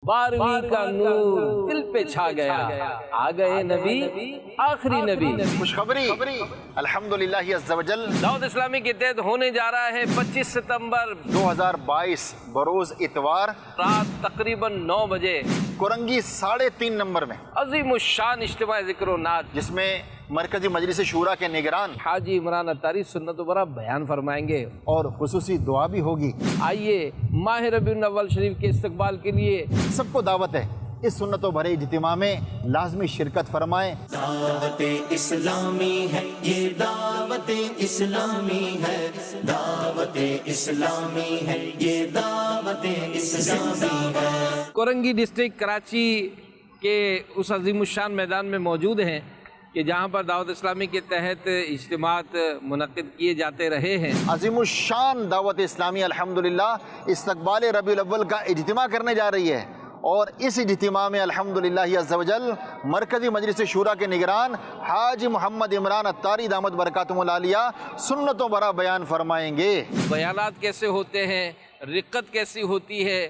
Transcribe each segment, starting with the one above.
12ویں کا نور دل پہ چھا گیا، آ گئے نبی آخری نبی۔ خوشخبری الحمدللہ عز و جل، دعوت اسلامی کے تحت ہونے جا رہا ہے 25 ستمبر 2022 بروز اتوار رات تقریباً 9 بجے کورنگی 3.5 نمبر میں عظیم الشان اجتماع ذکر و نعت، جس میں مرکزی مجلس شورا کے نگران حاجی عمران اتاری سنت و برا بیان فرمائیں گے اور خصوصی دعا بھی ہوگی۔ آئیے ماہ ربیع الاول شریف کے استقبال کے لیے سب کو دعوت ہے اس سنت و بھرے اجتماع میں لازمی شرکت فرمائیں۔ دعوت اسلامی ہے یہ، دعوت اسلامی ہے، دعوت اسلامی ہے یہ، دعوت اسلامی ہے۔ کورنگی ڈسٹرکٹ کراچی کے اس عظیم الشان میدان میں موجود ہیں کہ جہاں پر دعوت اسلامی کے تحت اجتماعات منعقد کیے جاتے رہے ہیں۔ عظیم الشان دعوت اسلامی الحمدللہ استقبال ربیع الاول کا اجتماع کرنے جا رہی ہے، اور اس اجتماع میں الحمدللہ عز و جل مرکزی مجلس شورا کے نگران حاجی محمد عمران اتاری دامت برکاتہم العالیہ سنت و برا بیان فرمائیں گے۔ بیانات کیسے ہوتے ہیں، رقت کیسی ہوتی ہے،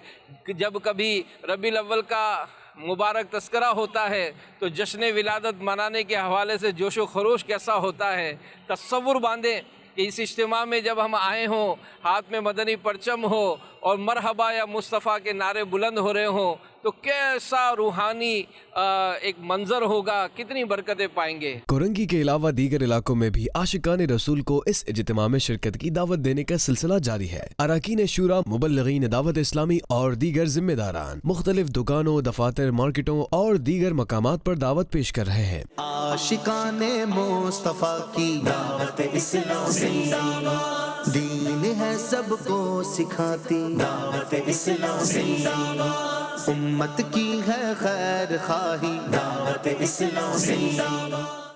جب کبھی ربیع الاول کا مبارک تذکرہ ہوتا ہے تو جشن ولادت منانے کے حوالے سے جوش و خروش کیسا ہوتا ہے، تصور باندھیں کہ اس اجتماع میں جب ہم آئے ہوں، ہاتھ میں مدنی پرچم ہو اور مرحبا یا مصطفیٰ کے نعرے بلند ہو رہے ہوں تو کیسا روحانی ایک منظر ہوگا، کتنی برکتیں پائیں گے۔ کورنگی کے علاوہ دیگر علاقوں میں بھی عاشقان رسول کو اس اجتماع میں شرکت کی دعوت دینے کا سلسلہ جاری ہے۔ اراکین شورا، مبلغین دعوت اسلامی اور دیگر ذمہ داران مختلف دکانوں، دفاتر، مارکیٹوں اور دیگر مقامات پر دعوت پیش کر رہے ہیں۔ عاشقان مصطفیٰ کی دعوت اسلامی، دین ہے سب کو سکھاتی دعوت اسلامی، امت کی ہے خیر خواہی دعوت اسلامی۔